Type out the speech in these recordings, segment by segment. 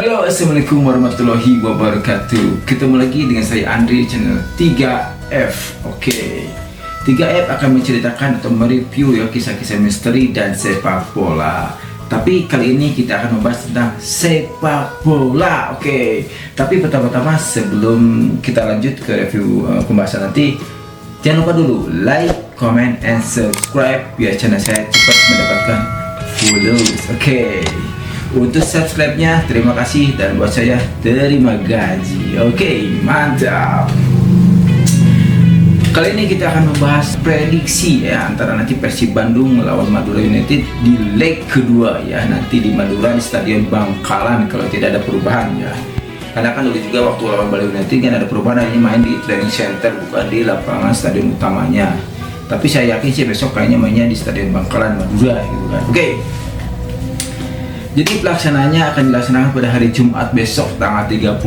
Halo, assalamualaikum warahmatullahi wabarakatuh. Ketemu lagi dengan saya Andri di channel 3F. Oke, 3F akan menceritakan atau mereview ya kisah-kisah misteri dan sepak bola. Tapi kali ini kita akan membahas tentang sepak bola. Oke, tapi pertama-tama sebelum kita lanjut ke review pembahasan nanti, jangan lupa dulu like, comment, and subscribe biar channel saya cepat mendapatkan followers. Oke. Untuk subscribe-nya terima kasih, dan buat saya terima gaji. Oke, mantap. Kali ini kita akan membahas prediksi ya antara nanti Persib Bandung melawan Madura United di leg kedua ya, nanti di Madura di Stadion Bangkalan kalau tidak ada perubahan ya. Karena kan dulu juga waktu lawan Bali United kan ada perubahan, ini main di training center bukan di lapangan stadion utamanya. Tapi saya yakin sih besok kayaknya mainnya di Stadion Bangkalan Madura gitu kan. Oke. Jadi pelaksananya akan dilaksanakan pada hari Jumat besok tanggal 31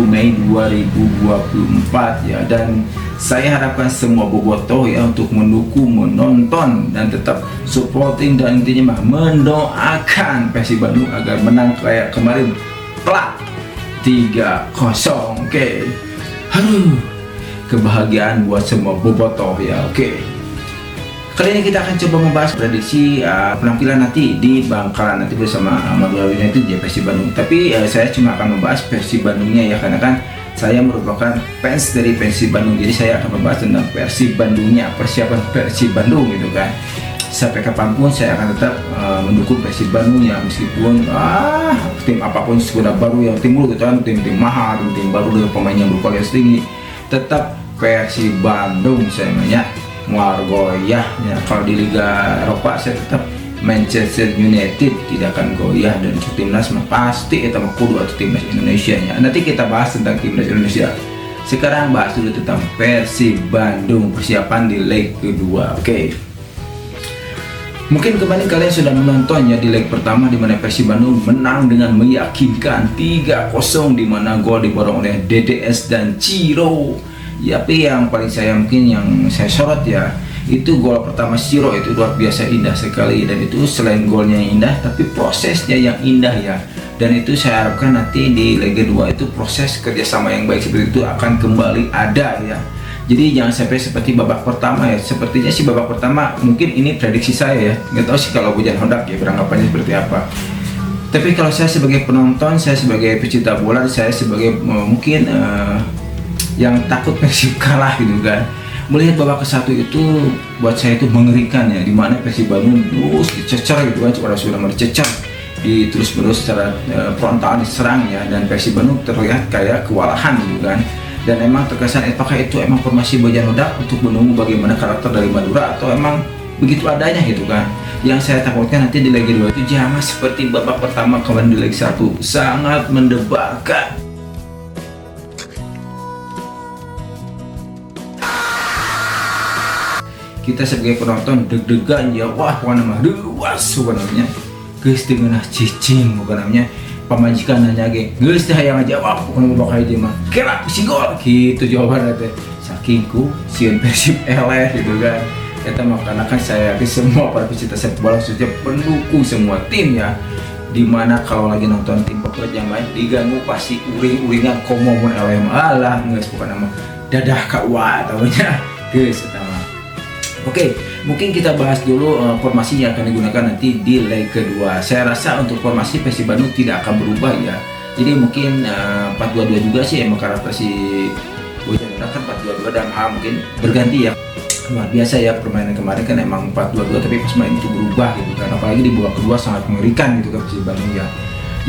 Mei 2024 ya, dan saya harapkan semua bobotoh ya untuk mendukung, menonton, dan tetap supporting, dan intinya mendoakan Persib Bandung agar menang kayak kemarin telak 3-0. Oke. Aduh, kebahagiaan buat semua bobotoh ya. Oke. Kali ini kita akan coba membahas prediksi penampilan nanti di Bangkalan nanti bersama Madura United di Persib Bandung. Tapi saya cuma akan membahas Persib Bandungnya ya, karena kan saya merupakan fans dari Persib Bandung. Jadi saya akan membahas tentang Persib Bandungnya, persiapan Persib Bandung gitu kan. Sampai kapanpun saya akan tetap mendukung Persib Bandung ya, meskipun tim apapun sudah baru yang timbul gitu kan, tim-tim mahal, tim baru dengan pemain yang berkualitas tinggi, tetap Persib Bandung saya namanya. Goyah ya, kalau di Liga Eropa saya tetap Manchester United tidak akan goyah, dan untuk timnas pasti kita mau kudu atau timnas Indonesia ya. Nanti kita bahas tentang timnas Indonesia. Sekarang bahas dulu tentang Persib Bandung persiapan di leg kedua. Oke. Mungkin kemarin kalian sudah menonton ya di leg pertama di mana Persib Bandung menang dengan meyakinkan 3-0, di mana gol diborong oleh DDS dan Ciro. Ya, tapi yang paling yang saya sorot ya, itu gol pertama Ciro itu luar biasa indah sekali, dan itu selain golnya yang indah tapi prosesnya yang indah ya. Dan itu saya harapkan nanti di leg kedua itu proses kerjasama yang baik seperti itu akan kembali ada ya. Jadi jangan sampai seperti babak pertama ya. Sepertinya sih babak pertama, mungkin ini prediksi saya ya, nggak tahu sih kalau Bujan Hondak ya beranggapannya seperti apa. Tapi kalau saya sebagai penonton, saya sebagai pecinta bola, saya sebagai mungkin yang takut Persib kalah gitu kan, melihat babak ke-1 itu buat saya itu mengerikan ya, dimana Persib Bandung terus dicecer gitu kan, sudah dicecer terus menerus secara frontal diserang ya, dan Persib Bandung terlihat kayak kewalahan gitu kan. Dan emang terkesan apakah itu emang formasi Bojan Hodak untuk menunggu bagaimana karakter dari Madura, atau emang begitu adanya gitu kan. Yang saya takutkan nanti di leg kedua itu jangan seperti babak pertama kemarin di leg 1, sangat mendebarkan. Kita sebagai penonton deg-degan ya, wah bukan namanya luas, bukan namanya guys dengan cicing, bukan namanya pemajikan nanya guys yang aja, wah bukan mau pakai dia mah kira si gol gitu jawabannya teh, sakingku sieun Persib eleh gitu kan. Kita mah karena kan saya yakin semua para pecinta sepak bola khususnya pendukung semua tim ya, dimana kalau lagi nonton tim pekerja main diganggu pasti uring-uringan komo pun eleh malah guys, bukan nama dadah kawa tahunya guys utama. Oke, mungkin kita bahas dulu formasi yang akan digunakan nanti di leg kedua. Saya rasa untuk formasi Persib Bandung tidak akan berubah ya. Jadi mungkin 4-2-2 juga sih, emang karakter si Bojan Hodak kan 4-2-2, dan mungkin berganti ya. Luar biasa ya permainan kemarin kan emang 4-2-2, tapi pas main itu berubah gitu kan. Apalagi di babak kedua sangat mengerikan gitu kan Persib Bandung ya.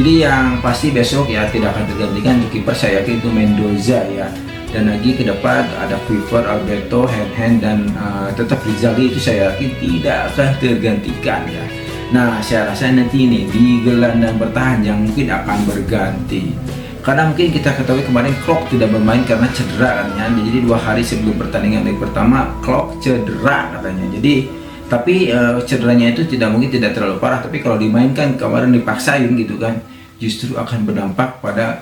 Jadi yang pasti besok ya tidak akan tergantikan untuk kiper, saya yakin itu Mendoza ya. Dan lagi ke depan ada Quiver, Alberto, Hen, dan tetap Rizali, itu saya yakin tidak akan tergantikan ya. Nah, saya rasa nanti ini di gelandang bertahan yang mungkin akan berganti, karena mungkin kita ketahui kemarin Klok tidak bermain karena cedera kan ya. Jadi 2 hari sebelum pertandingan leg pertama Klok cedera katanya. Jadi tapi cederanya itu mungkin tidak terlalu parah, tapi kalau dimainkan kemarin dipaksain gitu kan, justru akan berdampak pada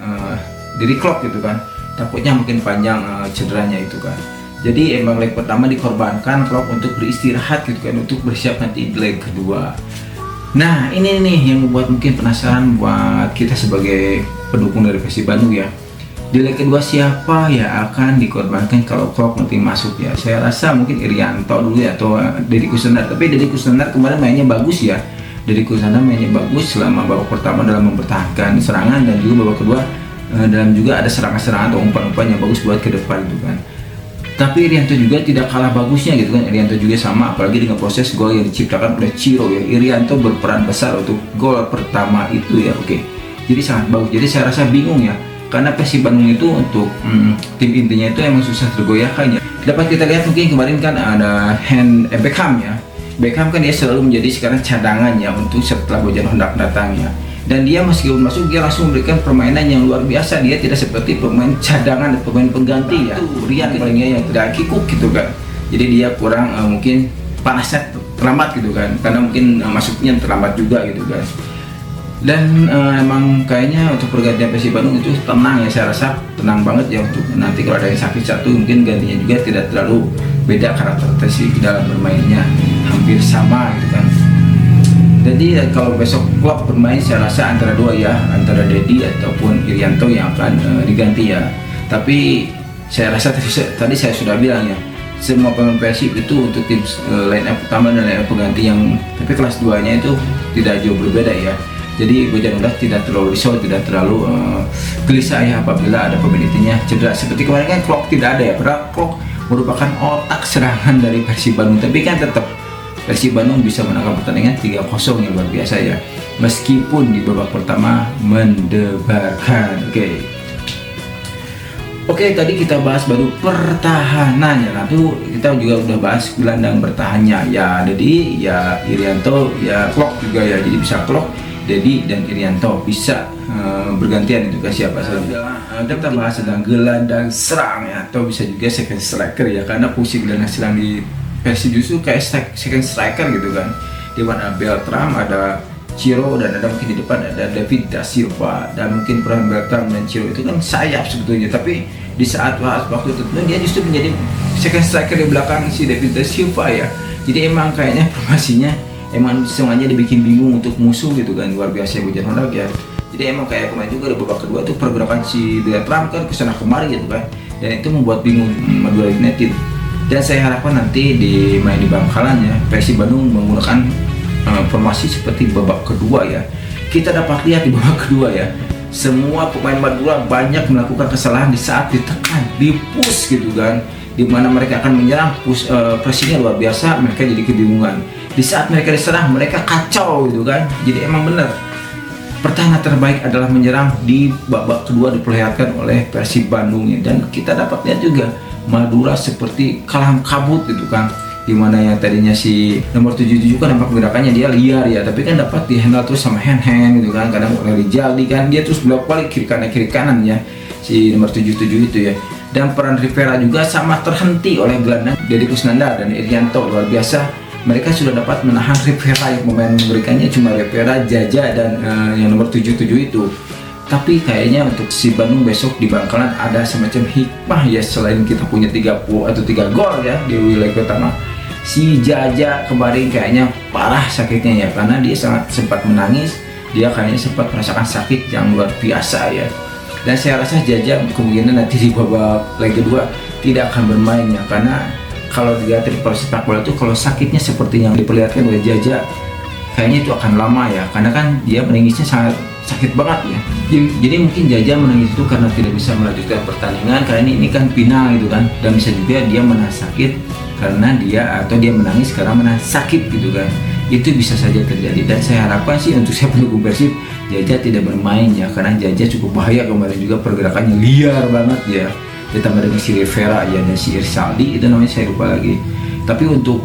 diri Klok gitu kan. Takutnya mungkin panjang cederanya itu kan. Jadi emang leg pertama dikorbankan Klopp untuk beristirahat gitu kan, untuk bersiap nanti di leg kedua. Nah ini nih yang membuat mungkin penasaran buat kita sebagai pendukung dari Persib Bandung ya. Di leg kedua siapa ya akan dikorbankan kalau Klok nanti masuk ya? Saya rasa mungkin Irianto dulu ya, atau Deddy Kusnandar. Tapi Deddy Kusnandar kemarin mainnya bagus ya. Deddy Kusnandar mainnya bagus selama babak pertama dalam mempertahankan serangan, dan juga babak kedua dalam juga ada serangan-serangan atau umpan-umpan yang bagus buat ke depan gitu kan. Tapi Irianto juga tidak kalah bagusnya gitu kan. Irianto juga sama, apalagi dengan proses gol yang diciptakan oleh Ciro ya. Irianto berperan besar untuk gol pertama itu ya. Oke. Jadi sangat bagus. Jadi saya rasa bingung ya, karena Persib Bandung itu untuk tim intinya itu emang susah tergoyahkan ya. Dapat kita lihat mungkin kemarin kan ada Beckham ya. Beckham kan dia selalu menjadi sekarang cadangan ya untuk setelah Bojan hendak datang ya. Dan dia meskipun masuk, dia langsung memberikan permainan yang luar biasa. Dia tidak seperti pemain cadangan atau pemain pengganti ya. Rian palingnya yang tidak kikuk gitu kan. Jadi dia kurang mungkin panasnya terlambat gitu kan, karena mungkin masuknya terlambat juga gitu kan. Dan emang kayaknya untuk pergantian Persib Bandung itu tenang ya, saya rasa tenang banget ya. Untuk nanti kalau ada yang sakit satu mungkin gantinya juga tidak terlalu beda karakteristik dalam bermainnya, hampir sama gitu kan. Jadi kalau besok Klok bermain saya rasa antara dua ya, antara Deddy ataupun Irianto yang akan diganti ya. Tapi saya rasa tadi saya sudah bilang ya, semua pemain Persib itu untuk tim line up utama dan line up pengganti yang tapi kelas 2 nya itu tidak jauh berbeda ya. Jadi Bojan tidak terlalu risau, tidak terlalu gelisah ya apabila ada pemain intinya cedera. Seperti kemarin kan Klok tidak ada ya, padahal Klok merupakan otak serangan dari Persib Bandung. Tapi kan tetap Persib Bandung bisa menangkan pertandingan 3-0 yang luar biasa ya. Meskipun di babak pertama mendebarkan. Oke, tadi kita bahas baru pertahanannya. Nah, tuh kita juga udah bahas gelandang bertahannya ya. Jadi ya Irianto, ya Klok juga ya. Jadi bisa Klok, Deddy dan Irianto bisa bergantian itu ke siapa saja. Kita bahas tentang gelandang serang ya, atau bisa juga second striker ya, karena fungsi gelandang serang di Persib justru kayak second striker gitu kan. Di mana Beltram, ada Ciro, dan ada mungkin di depan ada David Da Silva, dan mungkin peran Beltram dan Ciro itu kan sayap sebetulnya, tapi di saat waktu tertentu dia justru menjadi second striker di belakang si David Da Silva ya. Jadi emang kayaknya formasinya emang semuanya dibikin bingung untuk musuh gitu kan, luar biasa Bojan Hondak ya. Jadi emang kayak kemarin juga di babak kedua tuh pergerakan si Beltram kan kesana kemari gitu kan, dan itu membuat bingung Madura United. Dan saya harapkan nanti di main di Bangkalan ya, Persib Bandung menggunakan formasi seperti babak kedua ya. Kita dapat lihat di babak kedua ya, semua pemain Madura banyak melakukan kesalahan di saat ditekan, di-push gitu kan, dimana mereka akan menyerang, pressingnya luar biasa, mereka jadi kebingungan. Di saat mereka diserang, mereka kacau gitu kan. Jadi emang benar, pertahanan terbaik adalah menyerang. Di babak kedua diperlihatkan oleh Persib Bandung ya. Dan kita dapat lihat juga Madura seperti kalang kabut gitu kan, dimana yang tadinya si nomor 77 kan nampak gerakannya dia liar ya, tapi kan dapat dihandle terus sama hand gitu kan, kadang oleh Rijali kan, dia terus belok balik kiri kanan ya si nomor 77 itu ya. Dan peran Rivera juga sama terhenti oleh gelandang Deddy Kusnandar dan Irianto, luar biasa. Mereka sudah dapat menahan Rivera, yang pemain memberikannya cuma Rivera, Jaja, dan yang nomor 77 itu. Tapi kayaknya untuk si Bandung besok di Bangkalan ada semacam hikmah ya, selain kita punya 30 atau 3 gol ya di wilayah pertama. Si Jaja kemarin kayaknya parah sakitnya ya, karena dia sangat sempat menangis, dia kayaknya sempat merasakan sakit yang luar biasa ya. Dan saya rasa Jaja kemungkinan nanti di babak leg kedua tidak akan bermain ya, karena kalau dilihat dari proses sepak bola itu, kalau sakitnya seperti yang diperlihatkan oleh Jaja, kayaknya itu akan lama ya, karena kan dia menangisnya sangat sakit banget ya. Jadi mungkin Jaja menangis itu karena tidak bisa melanjutkan pertandingan, karena ini kan final gitu kan, dan bisa juga dia menahan sakit karena dia menangis karena menahan sakit gitu kan. Itu bisa saja terjadi, dan saya harapkan sih untuk saya pendukung Persib, Jaja tidak bermain ya, karena Jaja cukup bahaya kemarin juga, pergerakannya liar banget ya. Ditambah dengan si Rivera ya, dan si Irsaldi itu namanya saya lupa lagi. Tapi untuk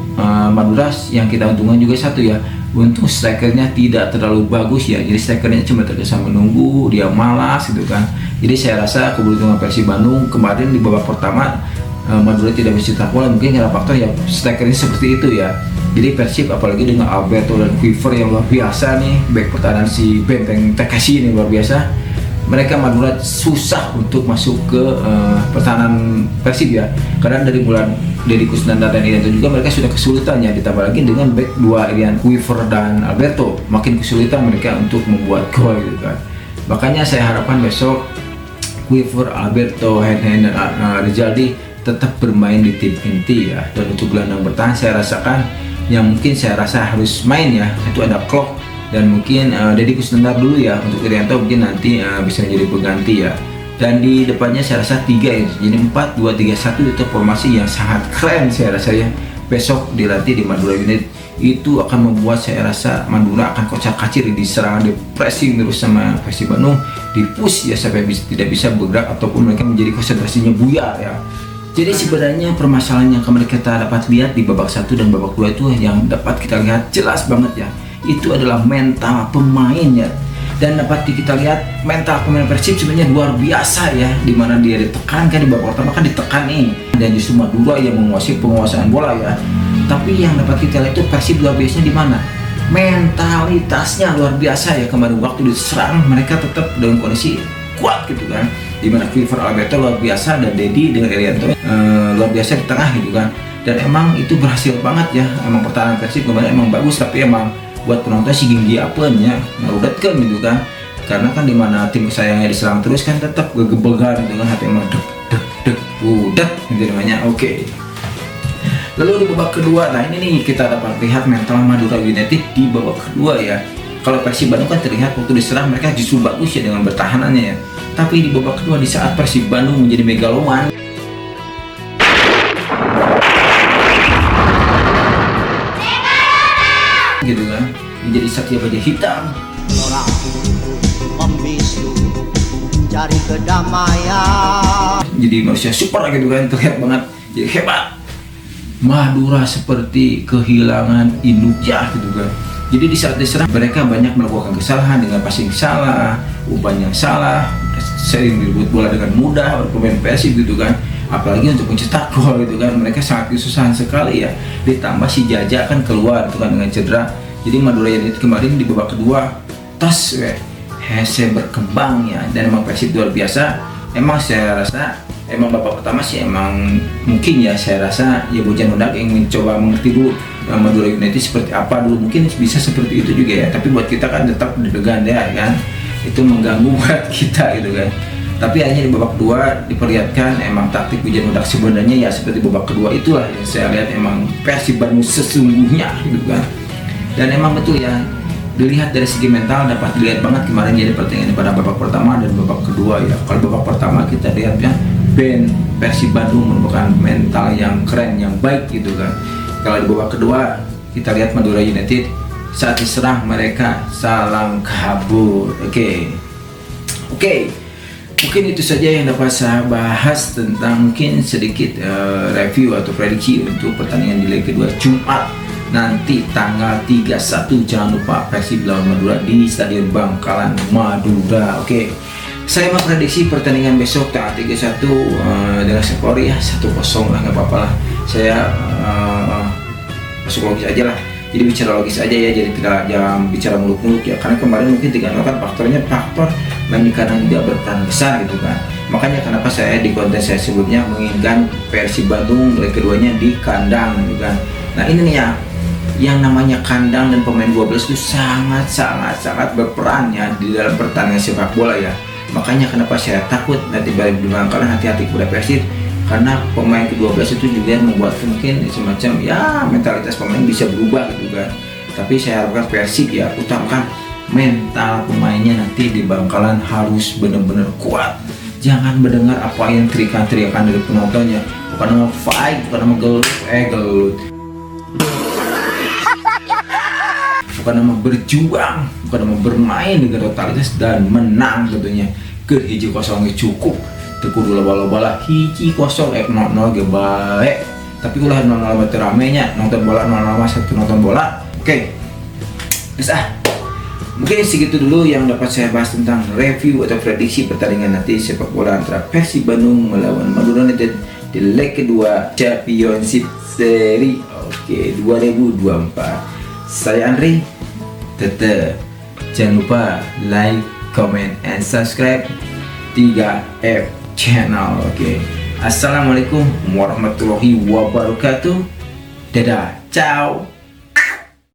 Madura yang kita untungkan juga satu ya, untuk strikernya tidak terlalu bagus ya. Jadi strikernya cuma terkesan menunggu, dia malas gitu kan. Jadi saya rasa keberuntungan Persib Bandung kemarin di babak pertama, Madura tidak bisa cetak bola, mungkin karena faktor ya strikernya seperti itu ya. Jadi Persib apalagi dengan Alberto dan Quiver yang luar biasa nih, back pertahanan si Benteng Takashi ini luar biasa. mereka Madura susah untuk masuk ke pertahanan Persib ya, karena dari bulan Deddy Kusnandar dan Irianto juga mereka sudah kesulitan ya, ditambah lagi dengan back dua Irian Quiver dan Alberto, makin kesulitan mereka untuk membuat gol gitu kan. Makanya saya harapkan besok Quiver, Alberto, Hen dan Rizaldi tetap bermain di tim inti ya. Dan untuk gelandang bertahan saya rasakan yang mungkin saya rasa harus main ya, itu ada Klok dan mungkin Deddy Kusnandar dulu ya. Untuk Irianto mungkin nanti bisa menjadi pengganti ya. Dan di depannya saya rasa 3 ya, jadi 4-2-3-1 itu formasi yang sangat keren saya rasa ya. Besok dilatih di Madura United itu akan membuat saya rasa Madura akan kocar-kacir di serangan, di pressing terus sama Persib Bandung, di push ya sampai tidak bisa bergerak ataupun mereka menjadi konsentrasinya buyar ya. Jadi sebenarnya permasalahan yang kemarin kita dapat lihat di babak 1 dan babak 2 itu yang dapat kita lihat jelas banget ya, itu adalah mental pemain ya. Dan dapat kita lihat mental pemain Persib sebenarnya luar biasa ya, dimana dia ditekankan di babak pertama kan ditekan nih, dan justru Madura yang menguasai penguasaan bola ya. Tapi yang dapat kita lihat itu Persib luar biasanya di mana? Mentalitasnya luar biasa ya, kemarin waktu diserang mereka tetap dengan kondisi kuat gitu kan. Dimana Quiver, Alberto luar biasa dan Deddy dengan Irianto luar biasa di tengah gitu kan. Dan emang itu berhasil banget ya, emang pertahanan Persib kemarin emang bagus, tapi emang buat penonton sih ginggi apanya merudatkan gitu kan, karena kan dimana tim sayangnya diserang terus kan tetap gegebegan dengan hati emang dek udah gitu namanya. Oke. Lalu di babak kedua, nah ini nih kita dapat lihat mental Madura United di babak kedua ya. Kalau Persib Bandung kan terlihat waktu diserang mereka justru bagus ya dengan bertahanannya ya, tapi di babak kedua di saat Persib Bandung menjadi megaloman gitu kan, menjadi satya baja hitam, orang membisu cari kedamaian, jadi manusia super gitu kan, terlihat banget jadi hebat. Madura seperti kehilangan induknya gitu kan. Jadi di saat diserang mereka banyak melakukan kesalahan dengan passing salah, umpan yang salah, sering direbut bola dengan mudah oleh pemain Persib gitu kan. Apalagi untuk mencetak gol gitu kan, mereka sangat kesusahan sekali ya. Ditambah si Jaja kan keluar itu kan dengan cedera. Jadi Madura United kemarin di babak kedua tas hese berkembang ya, dan emang Persib luar biasa. Emang saya rasa emang babak pertama sih emang mungkin ya saya rasa ya Bojan Hodak yang mencoba mengerti dulu Madura United seperti apa dulu, mungkin bisa seperti itu juga ya. Tapi buat kita kan tetap deg-degan ya kan, itu mengganggu buat kita gitu kan. Tapi hanya di babak kedua diperlihatkan emang taktik Bojan Hodak sebenarnya ya seperti babak kedua itulah yang saya lihat emang Persib Bandung sesungguhnya gitu kan. Dan emang betul ya, dilihat dari segi mental dapat dilihat banget kemarin jadi pertandingan pada babak pertama dan babak kedua ya. Kalau babak pertama kita lihat ya, band Persib Bandung merupakan mental yang keren, yang baik gitu kan. Kalau di babak kedua kita lihat Madura United saat diserang mereka salang kabur. Oke. Mungkin itu saja yang dapat saya bahas tentang mungkin sedikit review atau prediksi untuk pertandingan di leg kedua Jumat nanti tanggal 31. Jangan lupa Persib lawan Madura di Stadion Bangkalan Madura. Oke. Saya memprediksi pertandingan besok tanggal 31 dengan skor ya 1-0 lah, nggak apa-apa lah. Saya masuk logis aja lah. Jadi bicara logis aja ya, jadi tidak jangan bicara muluk-muluk ya. Karena kemarin mungkin 3-0 kan faktornya faktor main di kandang tidak berperan besar gitu kan. Makanya kenapa saya di konten saya sebelumnya menginginkan Persib Bandung leg keduanya di kandang gitu kan. Nah ini nih ya, yang namanya kandang dan pemain 12 itu sangat berperan ya di dalam pertandingan sepak bola ya. Makanya kenapa saya takut nanti balik di Bangkalan, hati-hati kepada Persib, karena pemain ke-12 itu juga membuat mungkin semacam ya mentalitas pemain bisa berubah gitu kan. Tapi saya harapkan Persib ya utamakan mental pemainnya nanti di Bangkalan harus benar-benar kuat. Jangan mendengar apa yang teriakan-teriakan dari penontonnya, bukan nama fight, bukan nama gelut, bukan nama berjuang, bukan nama bermain dengan totalitas dan menang tentunya. Ke hiji kosong cukup, teku dulu bola hiji kosong 0-0 ge bae. Tapi ulah 0-0 teh ramenya nonton bola 0-0 satu nonton bola. Oke. Terus mungkin segitu dulu yang dapat saya bahas tentang review atau prediksi pertandingan nanti sepak bola antara Persib Bandung melawan Madura United di leg kedua Championship Series 2024. Saya Andri, tetap jangan lupa like, comment, and subscribe 3F channel. Oke. Assalamualaikum warahmatullahi wabarakatuh. Dadah, ciao.